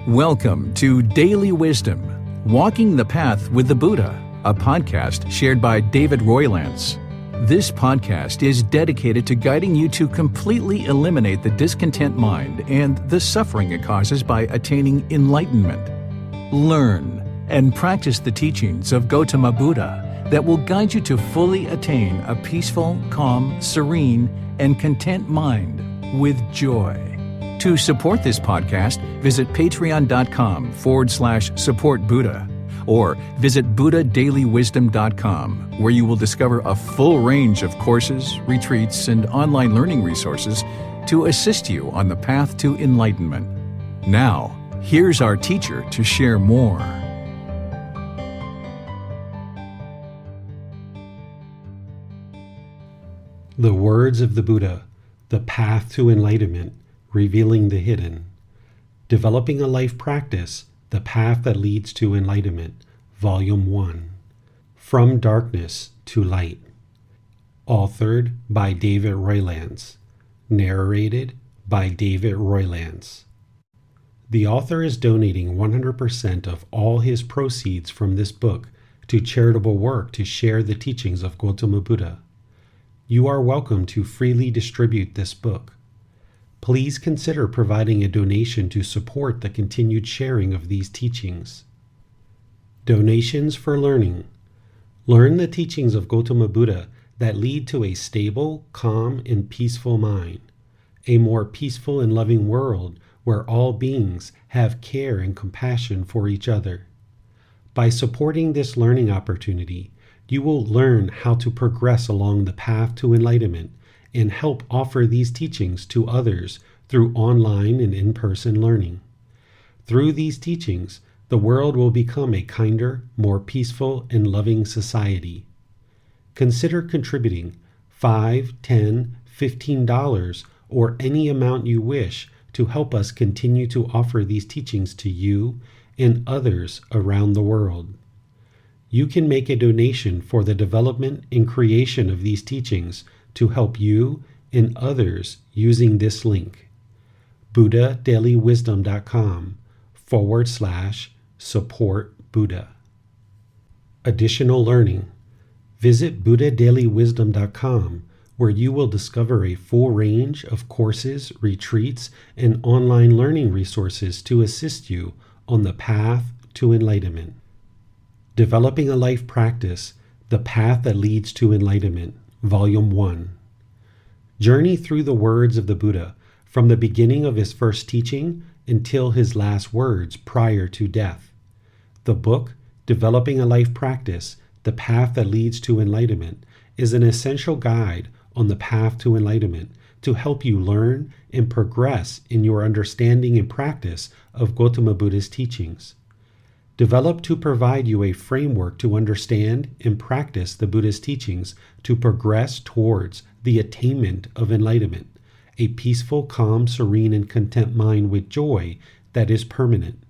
Welcome to Daily Wisdom, Walking the Path with the Buddha, a podcast shared by David Roylance. This podcast is dedicated to guiding you to completely eliminate the discontent mind and the suffering it causes by attaining enlightenment. Learn and practice the teachings of Gotama Buddha that will guide you to fully attain a peaceful, calm, serene, and content mind with joy. To support this podcast, visit patreon.com/support Buddha or visit buddhadailywisdom.com, where you will discover a full range of courses, retreats, and online learning resources to assist you on the path to enlightenment. Now, here's our teacher to share more. The Words of the Buddha, The Path to Enlightenment, Revealing the Hidden. Developing a Life Practice, The Path That Leads to Enlightenment, Volume 1. From Darkness to Light. Authored by David Roylance. Narrated by David Roylance. The author is donating 100% of all his proceeds from this book to charitable work to share the teachings of Gotama Buddha. You are welcome to freely distribute this book. Please consider providing a donation to support the continued sharing of these teachings. Donations for learning. Learn the teachings of Gotama Buddha that lead to a stable, calm, and peaceful mind, a more peaceful and loving world where all beings have care and compassion for each other. By supporting this learning opportunity, you will learn how to progress along the path to enlightenment and help offer these teachings to others through online and in-person learning. Through these teachings, the world will become a kinder, more peaceful, and loving society. Consider contributing $5, $10, $15, or any amount you wish to help us continue to offer these teachings to you and others around the world. You can make a donation for the development and creation of these teachings to help you and others using this link, buddhadailywisdom.com/support Buddha. Additional learning. Visit buddhadailywisdom.com, where you will discover a full range of courses, retreats, and online learning resources to assist you on the path to enlightenment. Developing a Life Practice, The Path That Leads to Enlightenment, Volume 1. Journey through the words of the Buddha from the beginning of his first teaching until his last words prior to death. The book, Developing a Life Practice, The Path That Leads to Enlightenment, is an essential guide on the path to enlightenment to help you learn and progress in your understanding and practice of Gotama Buddha's teachings. Developed to provide you a framework to understand and practice the Buddha's teachings to progress towards the attainment of enlightenment, a peaceful, calm, serene, and content mind with joy that is permanent.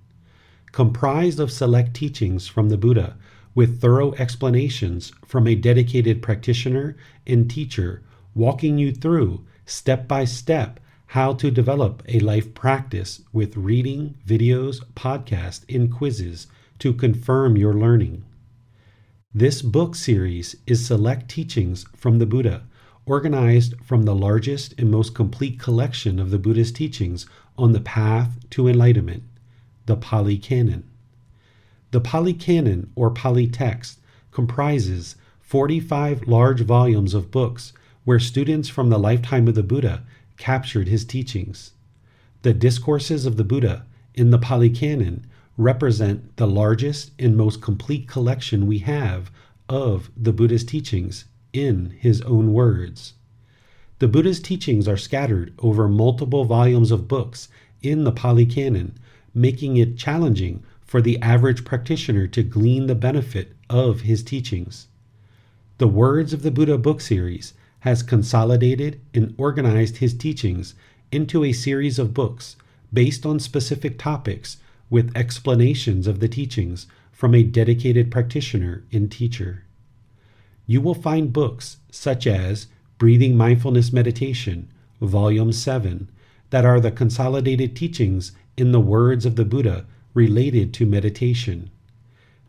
Comprised of select teachings from the Buddha with thorough explanations from a dedicated practitioner and teacher walking you through, step by step, how to develop a life practice with reading, videos, podcasts, and quizzes to confirm your learning. This book series is select teachings from the Buddha, organized from the largest and most complete collection of the Buddha's teachings on the path to enlightenment, the Pali Canon. The Pali Canon, or Pali text, comprises 45 large volumes of books where students from the lifetime of the Buddha captured his teachings. The discourses of the Buddha in the Pali Canon represent the largest and most complete collection we have of the Buddha's teachings in his own words. The Buddha's teachings are scattered over multiple volumes of books in the Pali Canon, making it challenging for the average practitioner to glean the benefit of his teachings. The Words of the Buddha book series has consolidated and organized his teachings into a series of books based on specific topics with explanations of the teachings from a dedicated practitioner and teacher. You will find books such as Breathing Mindfulness Meditation, Volume 7, that are the consolidated teachings in the words of the Buddha related to meditation.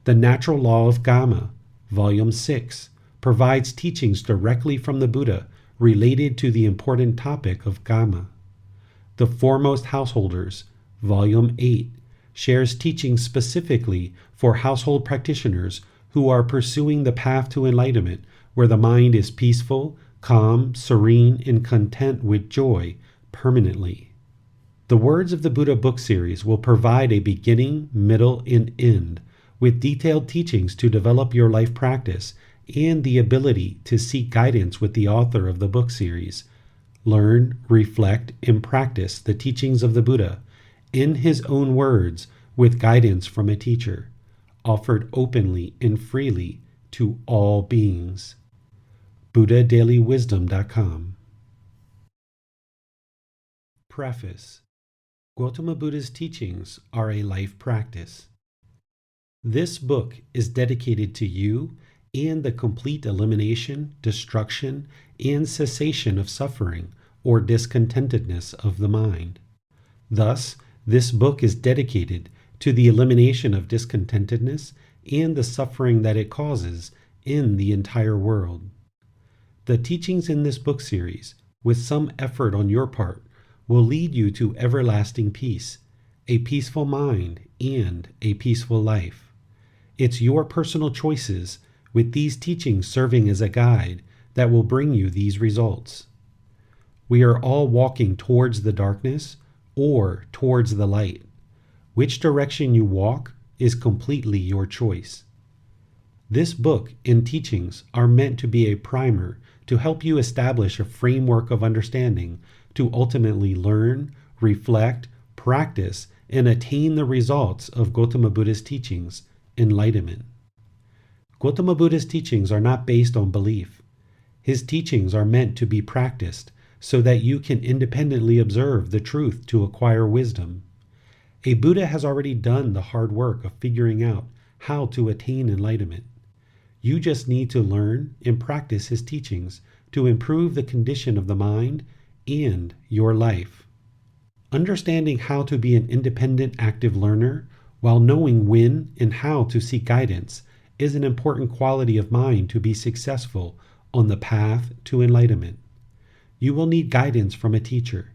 The Natural Law of Gotama, Volume 6, provides teachings directly from the Buddha related to the important topic of Gotama. The Foremost Householders, Volume 8, shares teachings specifically for household practitioners who are pursuing the path to enlightenment, where the mind is peaceful, calm, serene, and content with joy permanently. The Words of the Buddha book series will provide a beginning, middle, and end with detailed teachings to develop your life practice and the ability to seek guidance with the author of the book series. Learn, reflect, and practice the teachings of the Buddha in his own words with guidance from a teacher, offered openly and freely to all beings. BuddhaDailyWisdom.com. Preface. Gautama Buddha's teachings are a life practice. This book is dedicated to you and the complete elimination, destruction, and cessation of suffering or discontentedness of the mind. Thus, this book is dedicated to the elimination of discontentedness and the suffering that it causes in the entire world. The teachings in this book series, with some effort on your part, will lead you to everlasting peace, a peaceful mind, and a peaceful life. It's your personal choices, with these teachings serving as a guide, that will bring you these results. We are all walking towards the darkness or towards the light. Which direction you walk is completely your choice. This book and teachings are meant to be a primer to help you establish a framework of understanding to ultimately learn, reflect, practice, and attain the results of Gautama Buddha's teachings, enlightenment. Gautama Buddha's teachings are not based on belief. His teachings are meant to be practiced so that you can independently observe the truth to acquire wisdom. A Buddha has already done the hard work of figuring out how to attain enlightenment. You just need to learn and practice his teachings to improve the condition of the mind and your life. Understanding how to be an independent, active learner while knowing when and how to seek guidance is an important quality of mind to be successful on the path to enlightenment. You will need guidance from a teacher.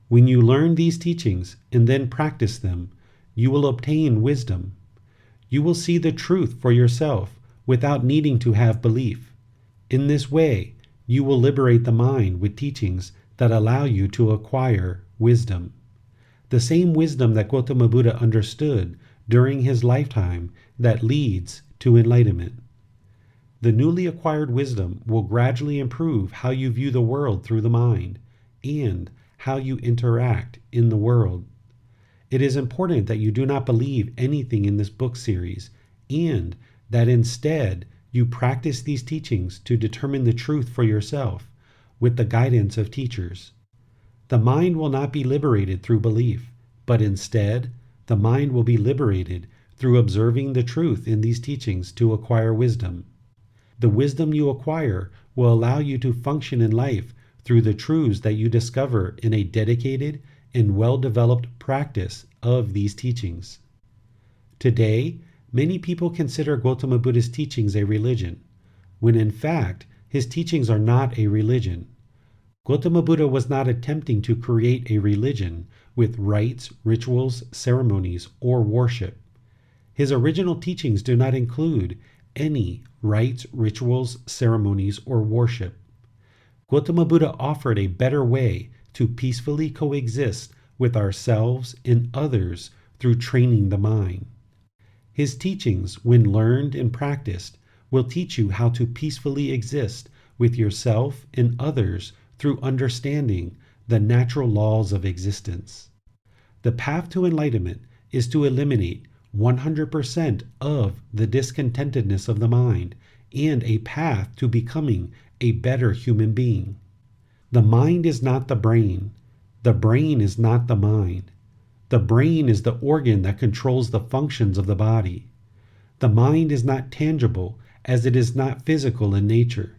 When you learn these teachings and then practice them, you will obtain wisdom. You will see the truth for yourself without needing to have belief. In this way, you will liberate the mind with teachings that allow you to acquire wisdom. The same wisdom that Gautama Buddha understood during his lifetime that leads to enlightenment. The newly acquired wisdom will gradually improve how you view the world through the mind and how you interact in the world. It is important that you do not believe anything in this book series and that instead you practice these teachings to determine the truth for yourself with the guidance of teachers. The mind will not be liberated through belief, but instead, the mind will be liberated through observing the truth in these teachings to acquire wisdom. The wisdom you acquire will allow you to function in life through the truths that you discover in a dedicated and well-developed practice of these teachings. Today, many people consider Gautama Buddha's teachings a religion, when in fact, his teachings are not a religion. Gautama Buddha was not attempting to create a religion with rites, rituals, ceremonies, or worship. His original teachings do not include any rites, rituals, ceremonies, or worship. Gautama Buddha offered a better way to peacefully coexist with ourselves and others through training the mind. His teachings, when learned and practiced, will teach you how to peacefully exist with yourself and others through understanding the natural laws of existence. The path to enlightenment is to eliminate 100% of the discontentedness of the mind and a path to becoming a better human being. The mind is not the brain. The brain is not the mind. The brain is the organ that controls the functions of the body. The mind is not tangible as it is not physical in nature.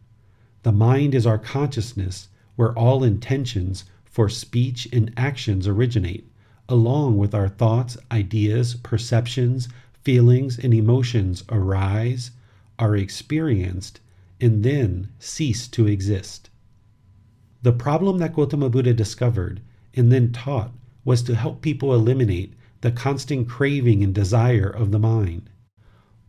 The mind is our consciousness where all intentions, for speech and actions originate, along with our thoughts, ideas, perceptions, feelings, and emotions arise, are experienced, and then cease to exist. The problem that Gautama Buddha discovered and then taught was to help people eliminate the constant craving and desire of the mind.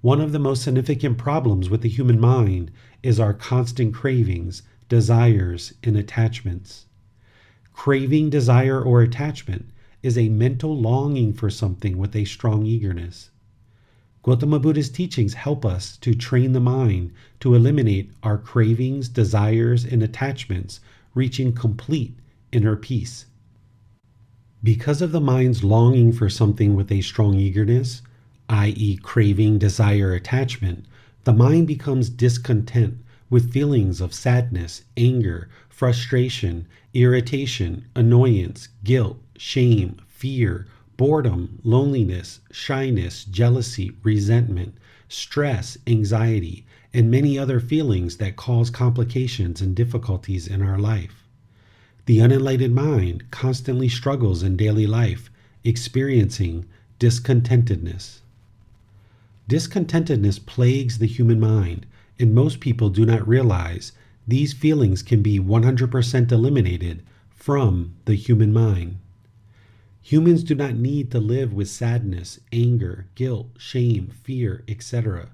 One of the most significant problems with the human mind is our constant cravings, desires, and attachments. Craving, desire, or attachment is a mental longing for something with a strong eagerness. Gautama Buddha's teachings help us to train the mind to eliminate our cravings, desires, and attachments, reaching complete inner peace. Because of the mind's longing for something with a strong eagerness, i.e., craving, desire, attachment, the mind becomes discontent with feelings of sadness, anger, frustration, irritation, annoyance, guilt, shame, fear, boredom, loneliness, shyness, jealousy, resentment, stress, anxiety, and many other feelings that cause complications and difficulties in our life. The unenlightened mind constantly struggles in daily life, experiencing discontentedness. Discontentedness plagues the human mind, and most people do not realize these feelings can be 100% eliminated from the human mind. Humans do not need to live with sadness, anger, guilt, shame, fear, etc.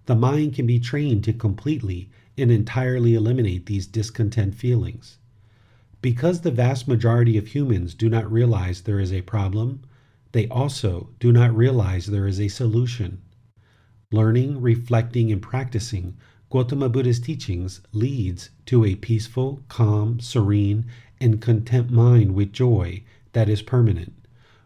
The mind can be trained to completely and entirely eliminate these discontent feelings. Because the vast majority of humans do not realize there is a problem, they also do not realize there is a solution. Learning, reflecting, and practicing Gautama Buddha's teachings leads to a peaceful, calm, serene, and content mind with joy that is permanent,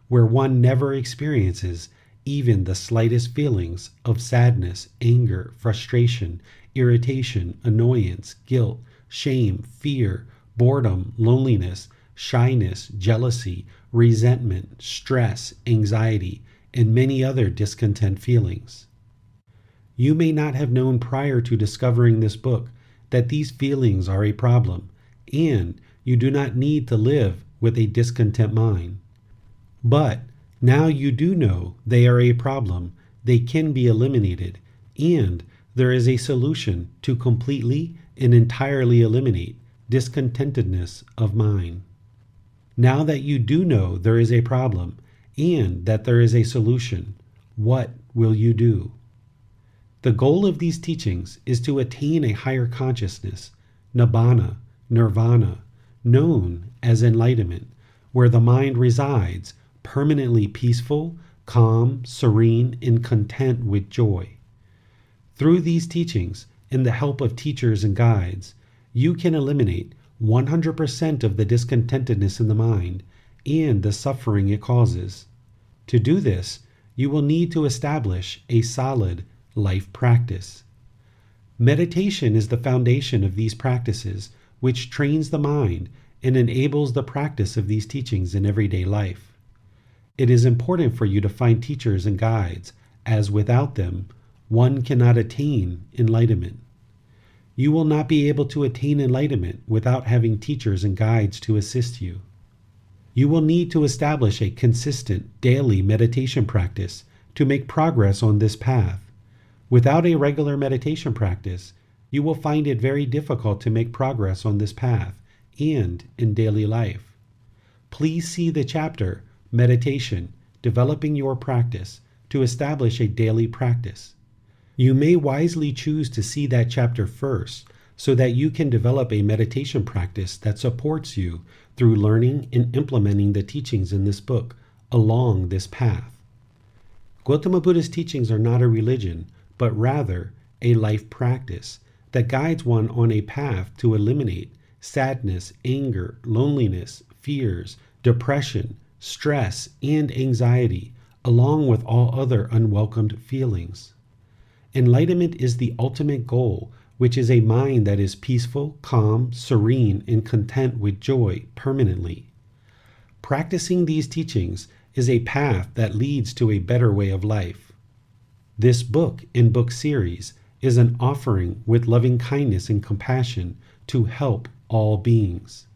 where one never experiences even the slightest feelings of sadness, anger, frustration, irritation, annoyance, guilt, shame, fear, boredom, loneliness, shyness, jealousy, resentment, stress, anxiety, and many other discontent feelings. You may not have known prior to discovering this book that these feelings are a problem, and you do not need to live with a discontent mind. But now you do know they are a problem, they can be eliminated, and there is a solution to completely and entirely eliminate discontentedness of mind. Now that you do know there is a problem and that there is a solution, what will you do? The goal of these teachings is to attain a higher consciousness, nibbana, nirvana, known as enlightenment, where the mind resides permanently peaceful, calm, serene, and content with joy. Through these teachings and the help of teachers and guides, you can eliminate 100% of the discontentedness in the mind and the suffering it causes. To do this, you will need to establish a solid life practice. Meditation is the foundation of these practices, which trains the mind and enables the practice of these teachings in everyday life. It is important for you to find teachers and guides, as without them, one cannot attain enlightenment. You will not be able to attain enlightenment without having teachers and guides to assist you. You will need to establish a consistent daily meditation practice to make progress on this path. Without a regular meditation practice, you will find it very difficult to make progress on this path and in daily life. Please see the chapter, Meditation, Developing Your Practice, to establish a daily practice. You may wisely choose to see that chapter first so that you can develop a meditation practice that supports you through learning and implementing the teachings in this book along this path. Gautama Buddha's teachings are not a religion, but rather a life practice that guides one on a path to eliminate sadness, anger, loneliness, fears, depression, stress, and anxiety, along with all other unwelcomed feelings. Enlightenment is the ultimate goal, which is a mind that is peaceful, calm, serene, and content with joy permanently. Practicing these teachings is a path that leads to a better way of life. This book and book series is an offering with loving kindness and compassion to help all beings.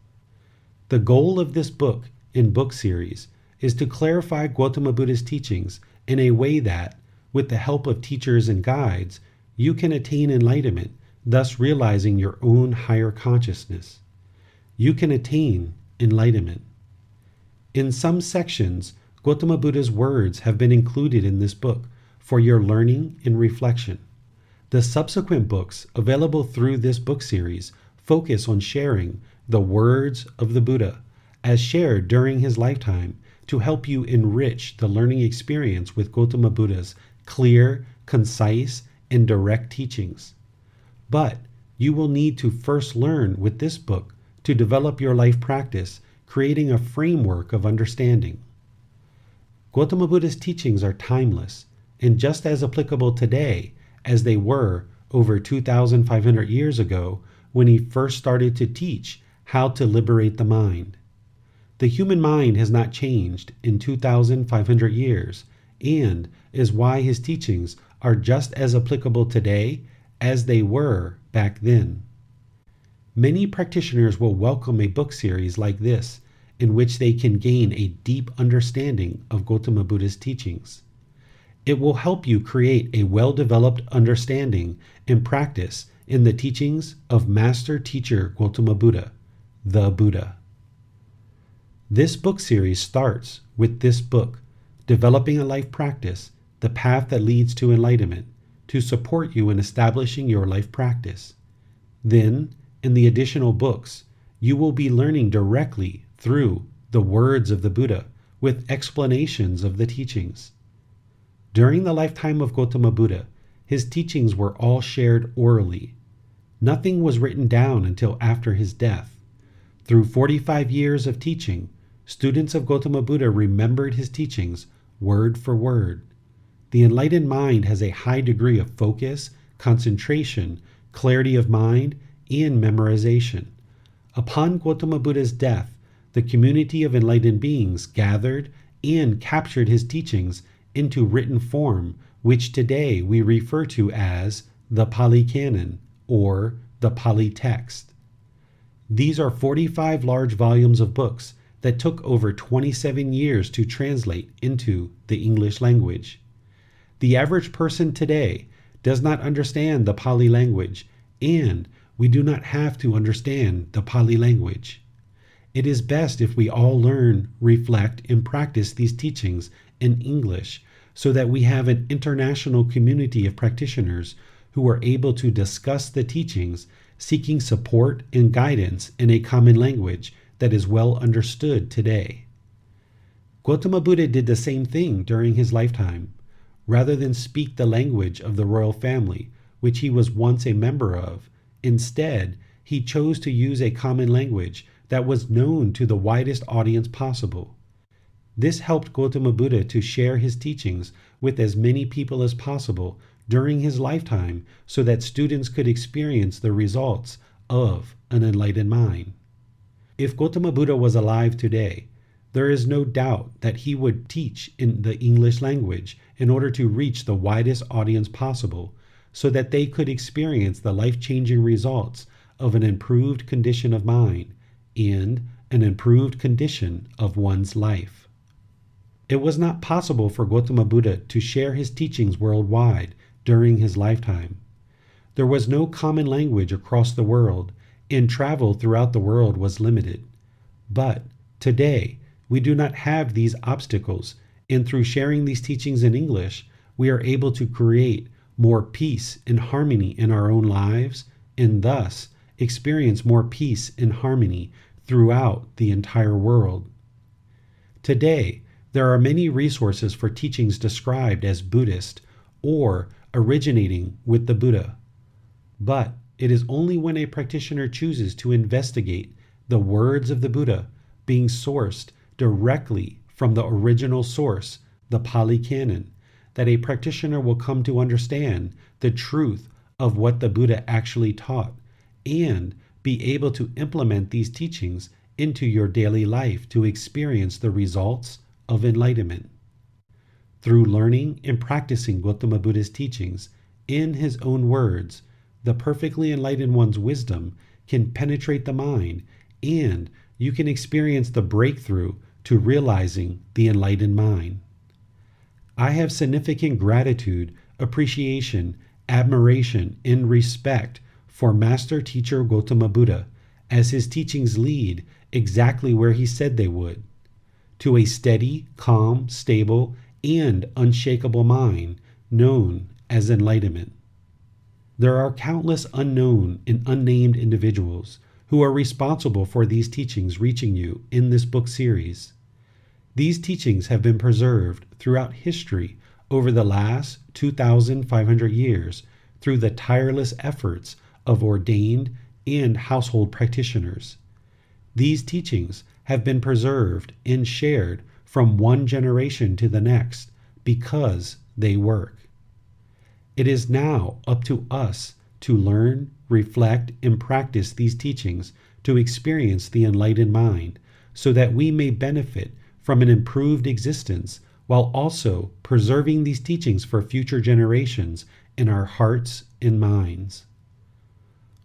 The goal of this book and book series is to clarify Gautama Buddha's teachings in a way that, with the help of teachers and guides, you can attain enlightenment, thus realizing your own higher consciousness. You can attain enlightenment. In some sections, Gautama Buddha's words have been included in this book for your learning and reflection. The subsequent books available through this book series focus on sharing the words of the Buddha as shared during his lifetime to help you enrich the learning experience with Gautama Buddha's clear, concise, and direct teachings. But you will need to first learn with this book to develop your life practice, creating a framework of understanding. Gautama Buddha's teachings are timeless and just as applicable today as they were over 2,500 years ago when he first started to teach how to liberate the mind. The human mind has not changed in 2,500 years and is why his teachings are just as applicable today as they were back then. Many practitioners will welcome a book series like this in which they can gain a deep understanding of Gautama Buddha's teachings. It will help you create a well-developed understanding and practice in the teachings of Master Teacher Gautama Buddha, the Buddha. This book series starts with this book, Developing a Life Practice, the Path That Leads to Enlightenment, to support you in establishing your life practice. Then, in the additional books, you will be learning directly through the words of the Buddha with explanations of the teachings. During the lifetime of Gautama Buddha, his teachings were all shared orally. Nothing was written down until after his death. Through 45 years of teaching, students of Gautama Buddha remembered his teachings word for word. The enlightened mind has a high degree of focus, concentration, clarity of mind, and memorization. Upon Gautama Buddha's death, the community of enlightened beings gathered and captured his teachings into written form, which today we refer to as the Pali Canon or the Pali text. These are 45 large volumes of books that took over 27 years to translate into the English language. The average person today does not understand the Pali language, and we do not have to understand the Pali language. It is best if we all learn, reflect, and practice these teachings in English so that we have an international community of practitioners who are able to discuss the teachings, seeking support and guidance in a common language that is well understood today. Gautama Buddha did the same thing during his lifetime. Rather than speak the language of the royal family, which he was once a member of, instead, he chose to use a common language that was known to the widest audience possible. This helped Gautama Buddha to share his teachings with as many people as possible during his lifetime so that students could experience the results of an enlightened mind. If Gautama Buddha was alive today, there is no doubt that he would teach in the English language in order to reach the widest audience possible so that they could experience the life-changing results of an improved condition of mind and an improved condition of one's life. It was not possible for Gautama Buddha to share his teachings worldwide during his lifetime. There was no common language across the world, and travel throughout the world was limited. But today, we do not have these obstacles, and through sharing these teachings in English, we are able to create more peace and harmony in our own lives, and thus experience more peace and harmony throughout the entire world. Today, there are many resources for teachings described as Buddhist or originating with the Buddha. But it is only when a practitioner chooses to investigate the words of the Buddha being sourced directly from the original source, the Pali Canon, that a practitioner will come to understand the truth of what the Buddha actually taught and be able to implement these teachings into your daily life to experience the results of enlightenment. Through learning and practicing Gautama Buddha's teachings in his own words, the perfectly enlightened one's wisdom can penetrate the mind, and you can experience the breakthrough to realizing the enlightened mind. I have significant gratitude, appreciation, admiration, and respect for Master Teacher Gotama Buddha, as his teachings lead exactly where he said they would, to a steady, calm, stable, and unshakable mind known as enlightenment. There are countless unknown and unnamed individuals who are responsible for these teachings reaching you in this book series. These teachings have been preserved throughout history over the last 2,500 years through the tireless efforts of ordained and household practitioners. These teachings have been preserved and shared from one generation to the next because they work. It is now up to us to learn, reflect, and practice these teachings to experience the enlightened mind so that we may benefit from an improved existence while also preserving these teachings for future generations in our hearts and minds.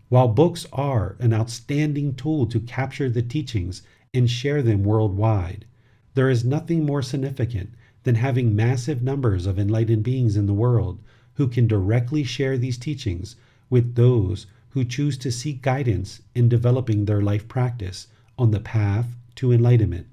While books are an outstanding tool to capture the teachings and share them worldwide, there is nothing more significant than having massive numbers of enlightened beings in the world who can directly share these teachings with those who choose to seek guidance in developing their life practice on the path to enlightenment.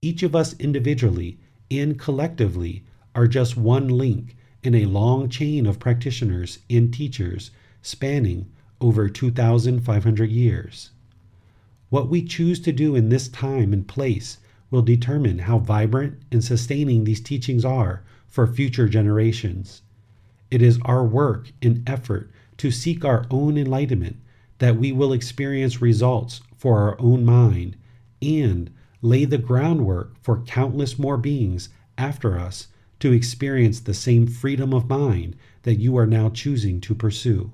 Each of us individually and collectively are just one link in a long chain of practitioners and teachers spanning over 2,500 years. What we choose to do in this time and place will determine how vibrant and sustaining these teachings are for future generations. It is our work and effort to seek our own enlightenment that we will experience results for our own mind and lay the groundwork for countless more beings after us to experience the same freedom of mind that you are now choosing to pursue.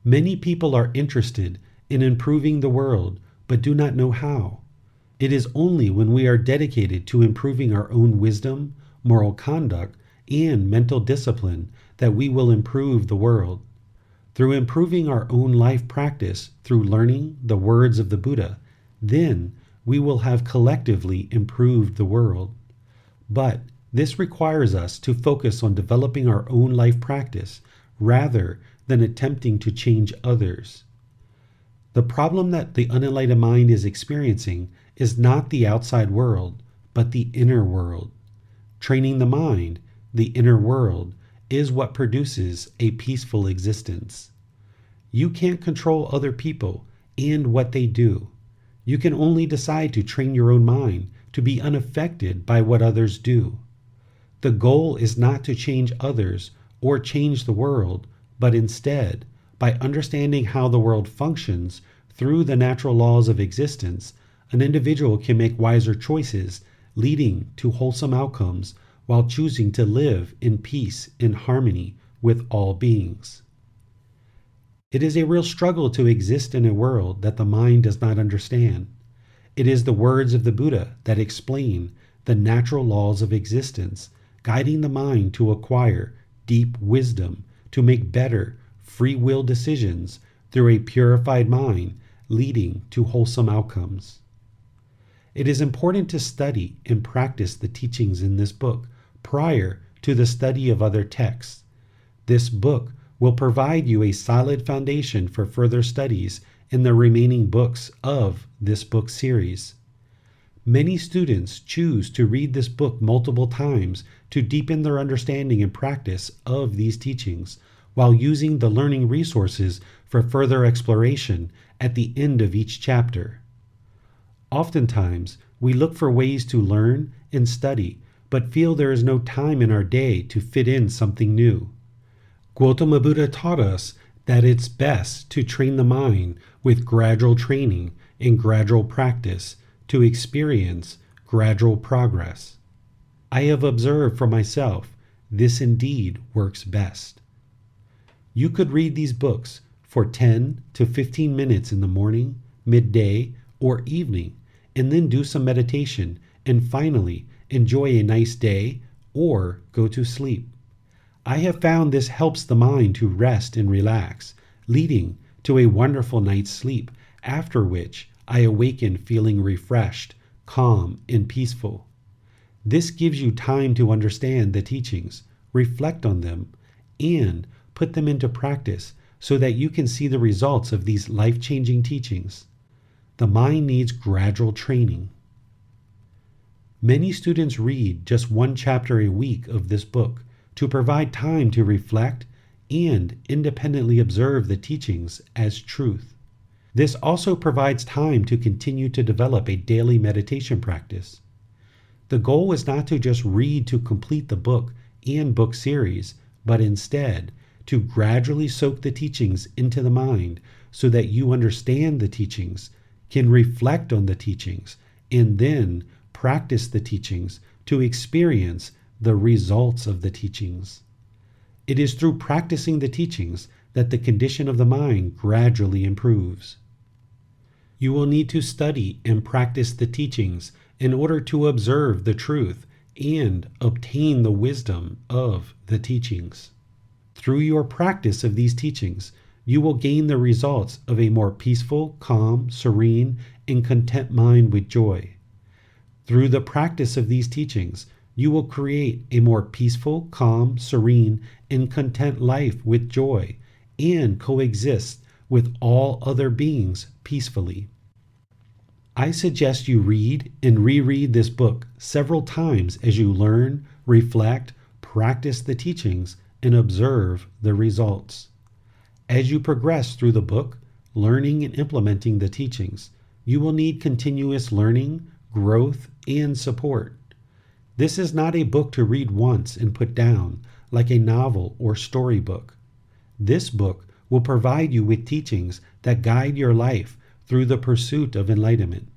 Many people are interested in improving the world but do not know how. It is only when we are dedicated to improving our own wisdom, moral conduct, and mental discipline that we will improve the world. Through improving our own life practice through learning the words of the Buddha, then we will have collectively improved the world. But this requires us to focus on developing our own life practice rather than attempting to change others. The problem that the unenlightened mind is experiencing is not the outside world, but the inner world. Training the mind, the inner world, is what produces a peaceful existence. You can't control other people and what they do. You can only decide to train your own mind to be unaffected by what others do. The goal is not to change others or change the world, but instead, by understanding how the world functions through the natural laws of existence, an individual can make wiser choices, leading to wholesome outcomes while choosing to live in peace and harmony with all beings. It is a real struggle to exist in a world that the mind does not understand. It is the words of the Buddha that explain the natural laws of existence, guiding the mind to acquire deep wisdom, to make better, free will decisions through a purified mind, leading to wholesome outcomes. It is important to study and practice the teachings in this book prior to the study of other texts. This book will provide you a solid foundation for further studies in the remaining books of this book series. Many students choose to read this book multiple times to deepen their understanding and practice of these teachings, while using the learning resources for further exploration at the end of each chapter. Oftentimes, we look for ways to learn and study, but feel there is no time in our day to fit in something new. Gotama Buddha taught us that it's best to train the mind with gradual training and gradual practice to experience gradual progress. I have observed for myself this indeed works best. You could read these books for 10 to 15 minutes in the morning, midday, or evening, and then do some meditation, and finally enjoy a nice day or go to sleep. I have found this helps the mind to rest and relax, leading to a wonderful night's sleep, after which I awaken feeling refreshed, calm, and peaceful. This gives you time to understand the teachings, reflect on them, and put them into practice so that you can see the results of these life-changing teachings. The mind needs gradual training. Many students read just one chapter a week of this book to provide time to reflect and independently observe the teachings as truth. This also provides time to continue to develop a daily meditation practice. The goal is not to just read to complete the book and book series, but instead to gradually soak the teachings into the mind so that you understand the teachings, can reflect on the teachings, and then practice the teachings to experience the results of the teachings. It is through practicing the teachings that the condition of the mind gradually improves. You will need to study and practice the teachings in order to observe the truth and obtain the wisdom of the teachings. Through your practice of these teachings, you will gain the results of a more peaceful, calm, serene, and content mind with joy. Through the practice of these teachings, you will create a more peaceful, calm, serene, and content life with joy and coexist with all other beings peacefully. I suggest you read and reread this book several times as you learn, reflect, practice the teachings, and observe the results. As you progress through the book, learning and implementing the teachings, you will need continuous learning, growth, and support. This is not a book to read once and put down like a novel or storybook. This book will provide you with teachings that guide your life through the pursuit of enlightenment.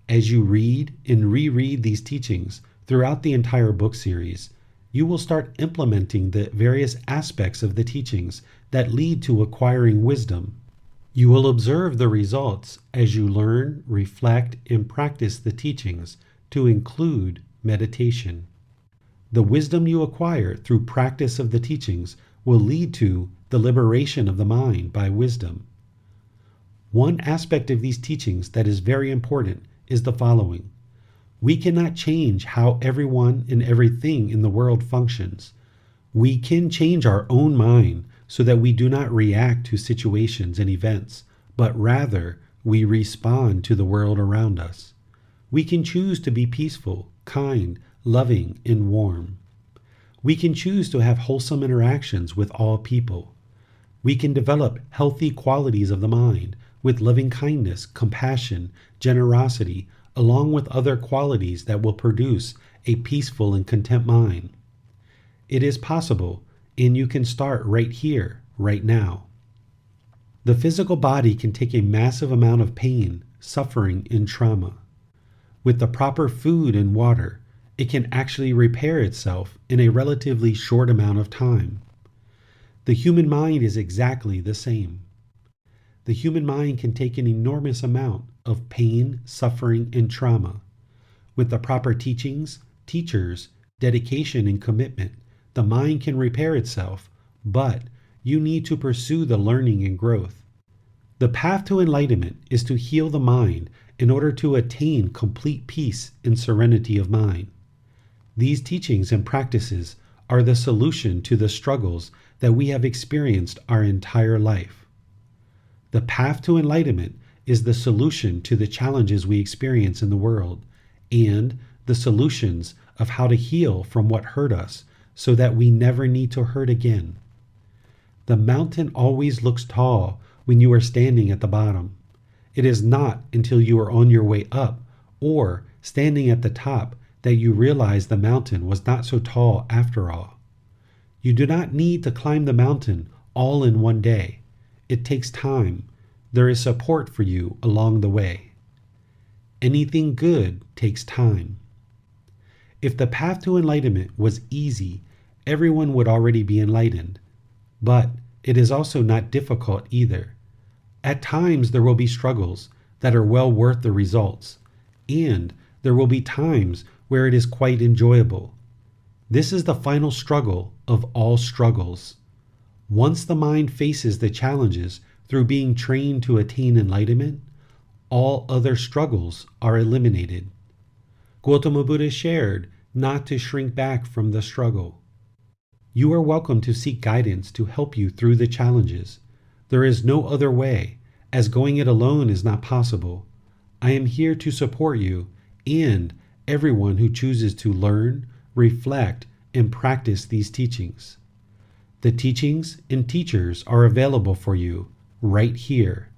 As you read and reread these teachings throughout the entire book series, you will start implementing the various aspects of the teachings that lead to acquiring wisdom. You will observe the results as you learn, reflect, and practice the teachings to include meditation. The wisdom you acquire through practice of the teachings will lead to the liberation of the mind by wisdom. One aspect of these teachings that is very important is the following. We cannot change how everyone and everything in the world functions. We can change our own mind so that we do not react to situations and events, but rather we respond to the world around us. We can choose to be peaceful, kind, loving, and warm. We can choose to have wholesome interactions with all people. We can develop healthy qualities of the mind with loving kindness, compassion, generosity, along with other qualities that will produce a peaceful and content mind. It is possible, and you can start right here, right now. The physical body can take a massive amount of pain, suffering, and trauma. With the proper food and water, it can actually repair itself in a relatively short amount of time. The human mind is exactly the same. The human mind can take an enormous amount of pain, suffering, and trauma. With the proper teachings, teachers, dedication, and commitment, the mind can repair itself, but you need to pursue the learning and growth. The path to enlightenment is to heal the mind in order to attain complete peace and serenity of mind. These teachings and practices are the solution to the struggles that we have experienced our entire life. The path to enlightenment is the solution to the challenges we experience in the world and the solutions of how to heal from what hurt us so that we never need to hurt again. The mountain always looks tall when you are standing at the bottom. It is not until you are on your way up or standing at the top that you realize the mountain was not so tall after all. You do not need to climb the mountain all in one day. It takes time. There is support for you along the way. Anything good takes time. If the path to enlightenment was easy, everyone would already be enlightened. But it is also not difficult either. At times there will be struggles that are well worth the results, and there will be times where it is quite enjoyable. This is the final struggle of all struggles. Once the mind faces the challenges through being trained to attain enlightenment, all other struggles are eliminated. Gautama Buddha shared not to shrink back from the struggle. You are welcome to seek guidance to help you through the challenges. There is no other way, as going it alone is not possible. I am here to support you and everyone who chooses to learn, reflect, and practice these teachings. The teachings and teachers are available for you right here.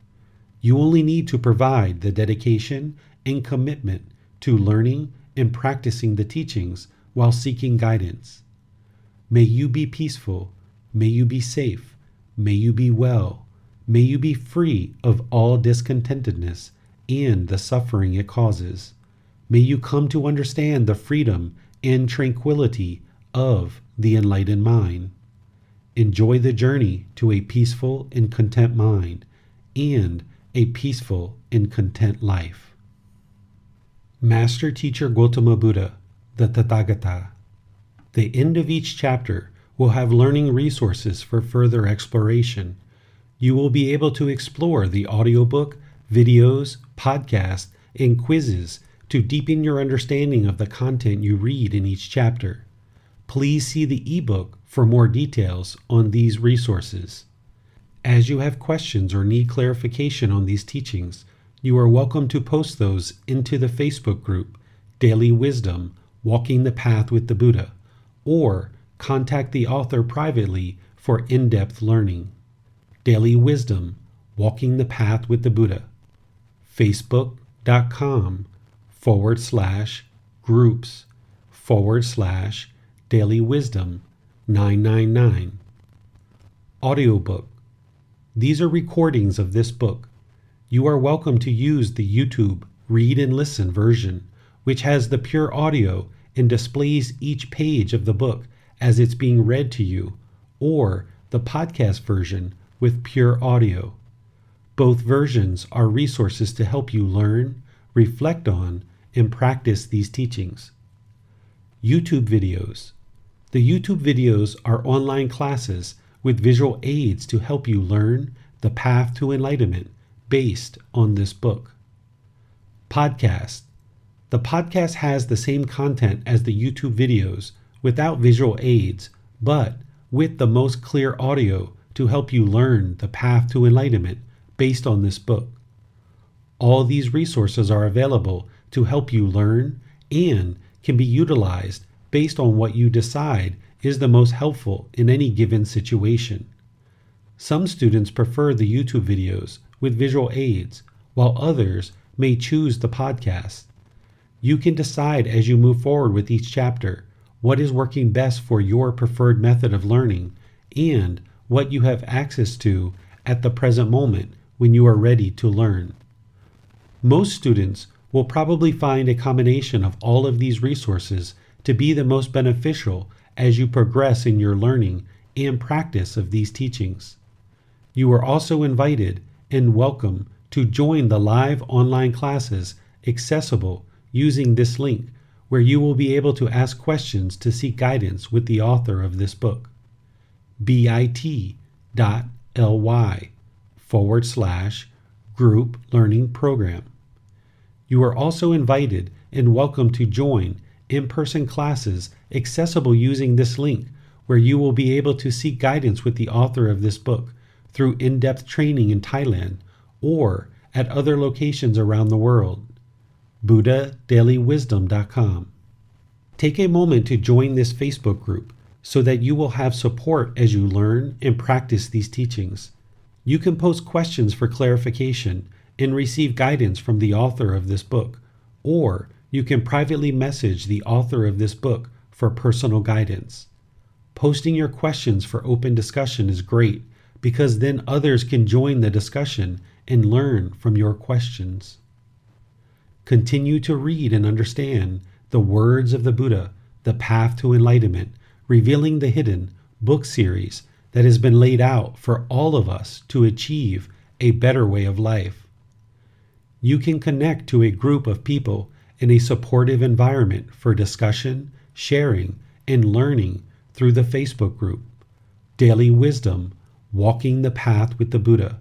You only need to provide the dedication and commitment to learning and practicing the teachings while seeking guidance. May you be peaceful. May you be safe. May you be well. May you be free of all discontentedness and the suffering it causes. May you come to understand the freedom and tranquility of the enlightened mind. Enjoy the journey to a peaceful and content mind and a peaceful and content life. Master Teacher Gotama Buddha, the Tathagata. The end of each chapter will have learning resources for further exploration. You will be able to explore the audiobook, videos, podcasts, and quizzes to deepen your understanding of the content you read in each chapter. Please see the ebook for more details on these resources. As you have questions or need clarification on these teachings, you are welcome to post those into the Facebook group, Daily Wisdom, Walking the Path with the Buddha, or contact the author privately for in-depth learning. Daily Wisdom, Walking the Path with the Buddha. Facebook.com/groups/Daily Wisdom 999. Audiobook. These are recordings of this book. You are welcome to use the YouTube Read and Listen version, which has the pure audio and displays each page of the book as it's being read to you, or the podcast version with pure audio. Both versions are resources to help you learn, reflect on, and practice these teachings. YouTube videos. The YouTube videos are online classes with visual aids to help you learn the path to enlightenment based on this book. Podcast. The podcast has the same content as the YouTube videos without visual aids, but with the most clear audio to help you learn the path to enlightenment based on this book. All these resources are available to help you learn and can be utilized based on what you decide is the most helpful in any given situation. Some students prefer the YouTube videos with visual aids, while others may choose the podcast. You can decide as you move forward with each chapter what is working best for your preferred method of learning and what you have access to at the present moment when you are ready to learn. Most students will probably find a combination of all of these resources to be the most beneficial as you progress in your learning and practice of these teachings. You are also invited and welcome to join the live online classes accessible using this link, where you will be able to ask questions to seek guidance with the author of this book. bit.ly/group learning program. You are also invited and welcome to join in-person classes accessible using this link, where you will be able to seek guidance with the author of this book through in-depth training in Thailand or at other locations around the world. BuddhaDailyWisdom.com. Take a moment to join this Facebook group so that you will have support as you learn and practice these teachings. You can post questions for clarification and receive guidance from the author of this book, or you can privately message the author of this book for personal guidance. Posting your questions for open discussion is great because then others can join the discussion and learn from your questions. Continue to read and understand the words of the Buddha, The Path to Enlightenment, Revealing the Hidden book series that has been laid out for all of us to achieve a better way of life. You can connect to a group of people in a supportive environment for discussion, sharing, and learning through the Facebook group, Daily Wisdom, Walking the Path with the Buddha.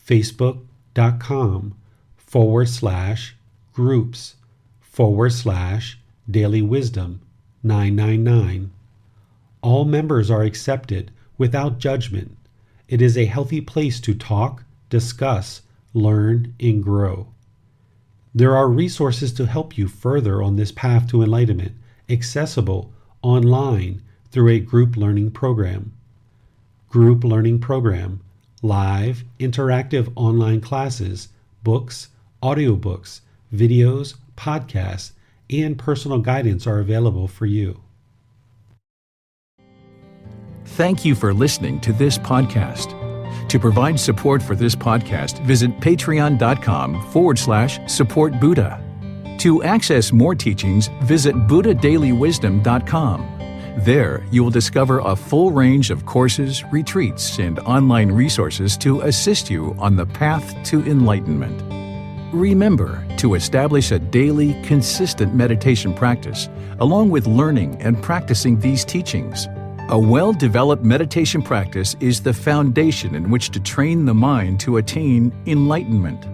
Facebook.com groups/daily wisdom 999. All members are accepted without judgment. It is a healthy place to talk, discuss, learn, and grow. There are resources to help you further on this path to enlightenment, accessible online through a group learning program. Group learning program, live, interactive online classes, books, audiobooks, videos, podcasts, and personal guidance are available for you. Thank you for listening to this podcast. To provide support for this podcast, visit patreon.com/support Buddha. To access more teachings, visit buddhadailywisdom.com. There, you will discover a full range of courses, retreats, and online resources to assist you on the path to enlightenment. Remember to establish a daily, consistent meditation practice, along with learning and practicing these teachings. A well-developed meditation practice is the foundation in which to train the mind to attain enlightenment.